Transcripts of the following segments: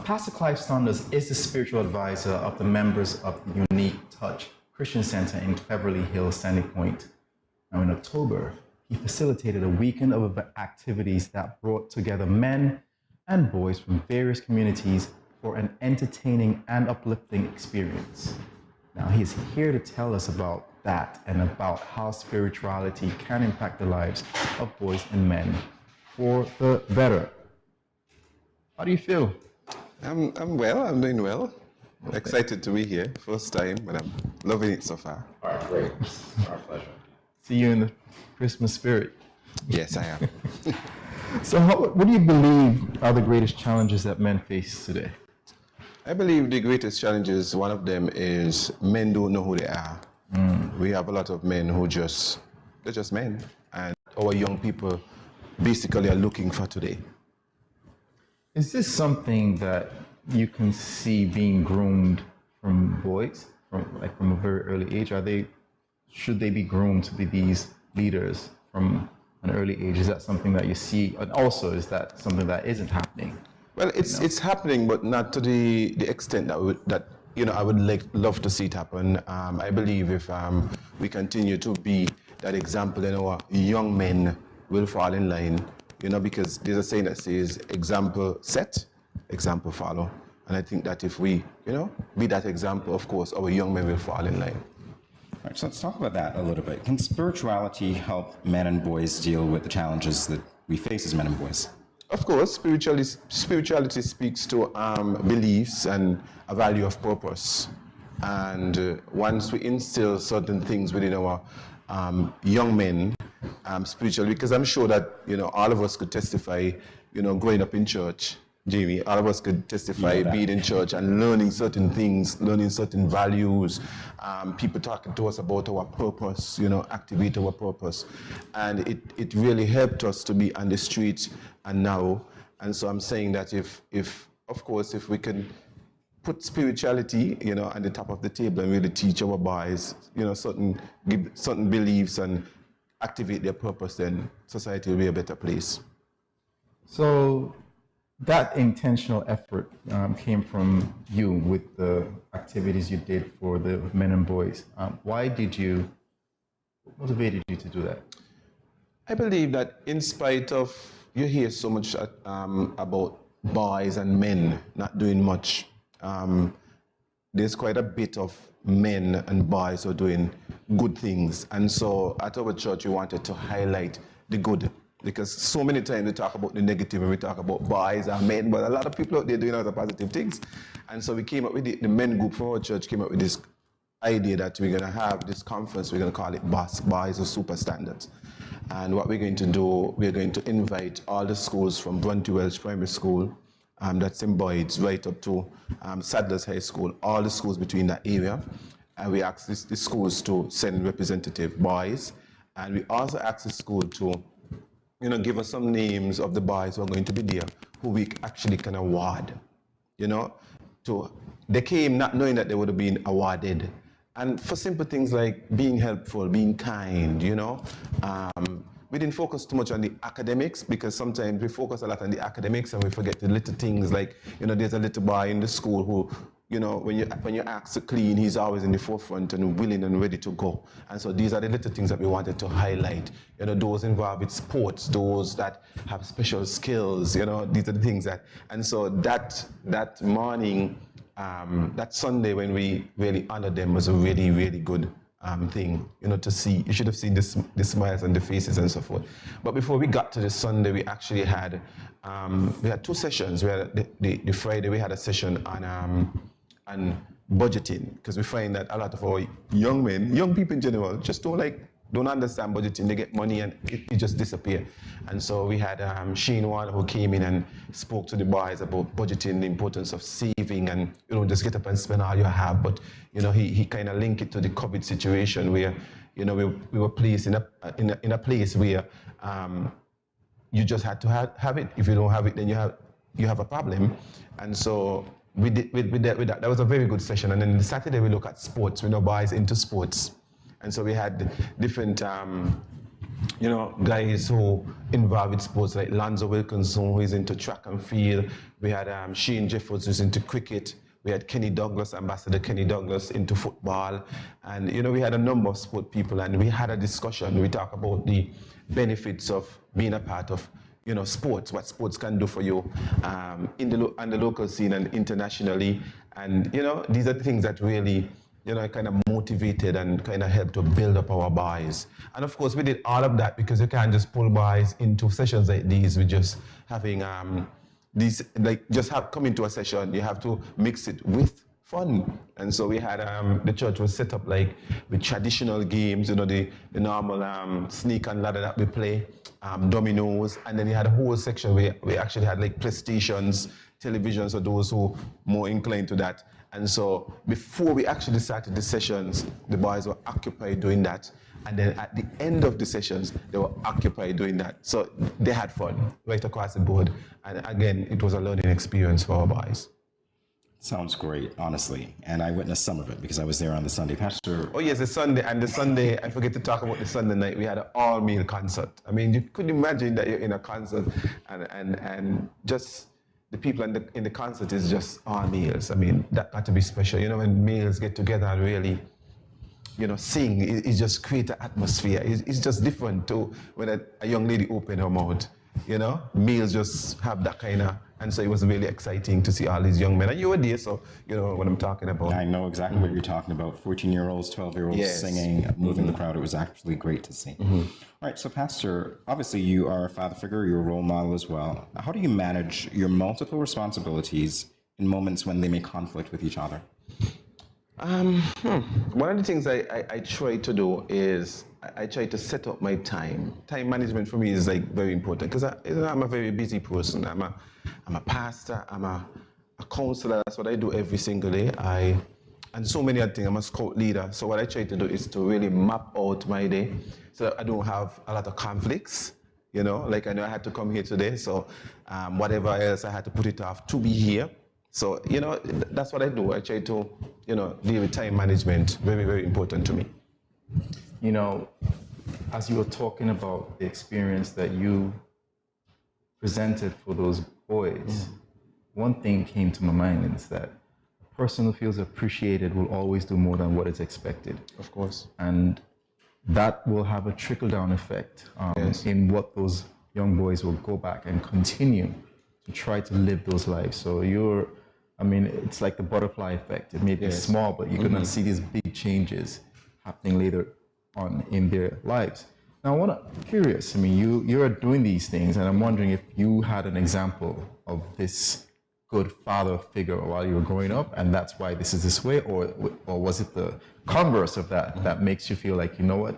Pastor Clive Saunders is the spiritual advisor of the members of the Unique Touch Christian Center in Cleverly Hills, Sandy Point. Now in October, he facilitated a weekend of activities that brought together men and boys from various communities for an entertaining and uplifting experience. Now he's here to tell us about that and about how spirituality can impact the lives of boys and men for the better. How do you feel? I'm well, I'm doing well. Okay. Excited to be here, first time, but I'm loving it so far. All right, great. Our pleasure. See you in the Christmas spirit. Yes, I am. So what do you believe are the greatest challenges that men face today? I believe the greatest challenges, one of them is men don't know who they are. We have a lot of men who they're just men, and our young people basically are looking for today. Is this something that you can see being groomed from boys, from a very early age? Should they be groomed to be these leaders from an early age? Is that something that you see? And also, is that something that isn't happening? Well, it's happening, but not to the extent that I would love to see it happen. I believe if we continue to be that example, then our young men will fall in line. Because there's a saying that says, example set, example follow. And I think that if we, be that example, of course, our young men will fall in line. All right, so let's talk about that a little bit. Can spirituality help men and boys deal with the challenges that we face as men and boys? Of course, spirituality speaks to beliefs and a value of purpose. And once we instill certain things within our young men, spiritually, because I'm sure that all of us could testify, growing up in church, Jamie, all of us could testify being in church and learning certain things, learning certain values, people talking to us about our purpose, activate our purpose, and it really helped us to be on the street and now. And so I'm saying that if we can put spirituality, at the top of the table and really teach our boys, give certain beliefs and activate their purpose, then society will be a better place. So that intentional effort came from you with the activities you did for the men and boys. What motivated you to do that? I believe that in spite of, you hear so much about boys and men not doing much, there's quite a bit of men and boys who are doing good things. And so at our church, we wanted to highlight the good, because so many times we talk about the negative and we talk about boys and men, but a lot of people out there doing other positive things. And so we came up with the men group from our church came up with this idea that we're going to have this conference, we're going to call it Boys of Super Standards. And what we're going to do, we're going to invite all the schools from Brunty Welch Primary School, that's in Boyd's, right up to Sadler's High School, all the schools between that area. And we asked the schools to send representative boys. And we also asked the school to, give us some names of the boys who are going to be there, who we actually can award. They came not knowing that they would have been awarded. And for simple things like being helpful, being kind, we didn't focus too much on the academics, because sometimes we focus a lot on the academics and we forget the little things like, there's a little boy in the school who, when you ask to clean, he's always in the forefront and willing and ready to go. And so these are the little things that we wanted to highlight. Those involved with sports, those that have special skills, these are the things that, and so that morning, that Sunday when we really honored them was a really, really good thing, to see. You should have seen the smiles on the faces and so forth. But before we got to the Sunday, we actually had two sessions. We had the Friday, we had a session on budgeting, because we find that a lot of our young people in general, just don't understand budgeting. They get money and it just disappears. And so we had Shane Warner, who came in and spoke to the boys about budgeting, the importance of saving, and just get up and spend all you have. But he kind of linked it to the COVID situation where we were placed in a place where you just had to have it. If you don't have it, then you have a problem. And so we did with that. That was a very good session. And then the Saturday we look at sports. Boys into sports. And so we had different you know, guys who involved with sports like Lonzo Wilkinson, who is into track and field. We had Shane Jeffords, who's into cricket. We had Kenny Douglas, Ambassador Kenny Douglas, into football. And, you know, we had a number of sport people, and we had a discussion. We talked about the benefits of being a part of, you know, sports, what sports can do for you on the local scene and internationally. And, you know, these are the things that really, you know, kind of motivated and kind of helped to build up our boys. And of course, we did all of that because you can't just pull boys into sessions like these with just having these, like, just have come into a session. You have to mix it with fun. And so we had, the church was set up like with traditional games, you know, the normal sneak and ladder that we play, dominoes, and then you had a whole section where we actually had like PlayStations, televisions for those who more inclined to that. And so before we actually started the sessions, the boys were occupied doing that. And then at the end of the sessions, they were occupied doing that. So they had fun right across the board. And again, it was a learning experience for our boys. Sounds great, honestly. And I witnessed some of it because I was there on the Sunday. Pastor. Oh yes, the Sunday, I forget to talk about the Sunday night, we had an all-meal concert. I mean, you couldn't imagine that you're in a concert and just the people in the concert is just all meals. I mean, that got to be special. You know, when males get together and really, you know, sing, it just creates an atmosphere. It's just different to when a young lady opened her mouth. You know, males just have that kind of, and so it was really exciting to see all these young men. And you were there, so you know what I'm talking about. I know exactly what you're talking about. 14-year-olds, 12-year-olds Yes. singing, moving the crowd. It was actually great to see. All right, so Pastor, obviously you are a father figure, you're a role model as well. How do you manage your multiple responsibilities in moments when they may conflict with each other? One of the things I try to do is I try to set up my time. Time management for me is like very important because I'm a very busy person. I'm a pastor. I'm a counselor. That's what I do every single day. And so many other things. I'm a scout leader. So what I try to do is to really map out my day so that I don't have a lot of conflicts. You know, like I know I had to come here today, so whatever else I had to put it off to be here. So, you know, that's what I do. I try to, you know, deal with time management. Very, very important to me. You know, as you were talking about the experience that you presented for those boys, one thing came to my mind, and it's that a person who feels appreciated will always do more than what is expected. Of course. And that will have a trickle-down effect Yes. in what those young boys will go back and continue to try to live those lives. So it's like the butterfly effect. It may be Yes. small, but you're gonna see these big changes happening later on in their lives. Now, I'm curious. I mean, you're doing these things, and I'm wondering if you had an example of this good father figure while you were growing up, and that's why this is this way, or was it the converse of that makes you feel like, you know what,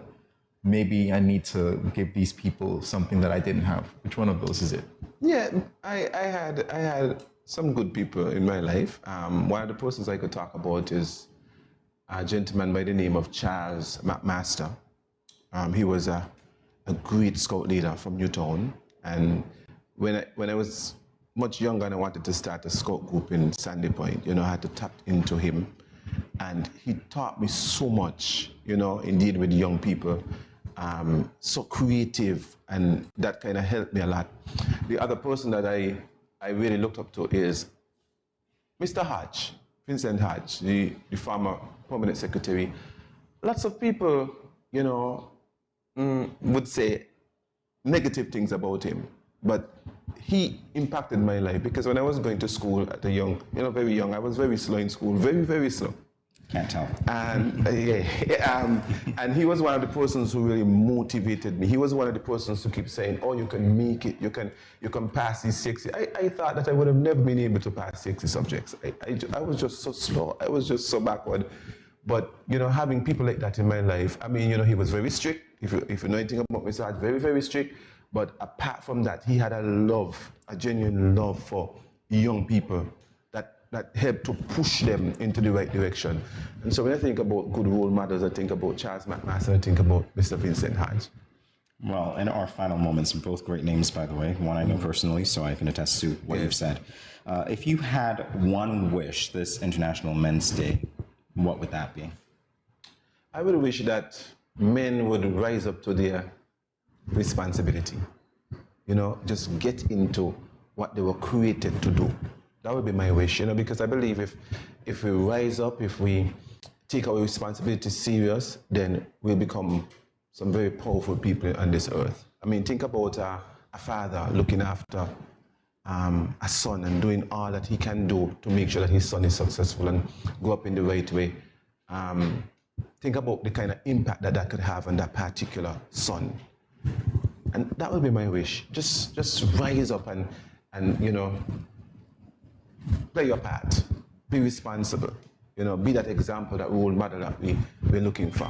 maybe I need to give these people something that I didn't have? Which one of those is it? Yeah, I had some good people in my life. One of the persons I could talk about is a gentleman by the name of Charles McMaster. He was a great scout leader from Newtown, and when I was much younger and I wanted to start a scout group in Sandy Point, you know, I had to tap into him, and he taught me so much, you know, indeed with young people. So creative, and that kind of helped me a lot. The other person that I really looked up to is Mr. Hodge, Vincent Hodge, the former permanent secretary. Lots of people, you know, would say negative things about him, but he impacted my life because when I was going to school at very young, I was very slow in school, very, very slow. Can't tell. And and he was one of the persons who really motivated me. He was one of the persons who keep saying, "Oh, you can make it. You can pass these 60." I thought that I would have never been able to pass 60 subjects. I was just so slow. I was just so backward. But you know, having people like that in my life, I mean, you know, he was very strict. If you know anything about Mr. Hart, very, very strict. But apart from that, he had a genuine love for young people that helped to push them into the right direction. And so when I think about good role models, I think about Charles McMaster, I think about Mr. Vincent Hodge. Well, in our final moments, both great names, by the way. One I know personally, so I can attest to what you've said. If you had one wish this International Men's Day, what would that be? I would wish that men would rise up to their responsibility. You know, just get into what they were created to do. That would be my wish, you know, because I believe if we rise up, if we take our responsibility serious, then we'll become some very powerful people on this earth. I mean, think about a father looking after a son and doing all that he can do to make sure that his son is successful and grow up in the right way. Think about the kind of impact that that could have on that particular son. And that would be my wish. Just rise up and you know, play your part. Be responsible. You know, be that example, that role model that we're looking for.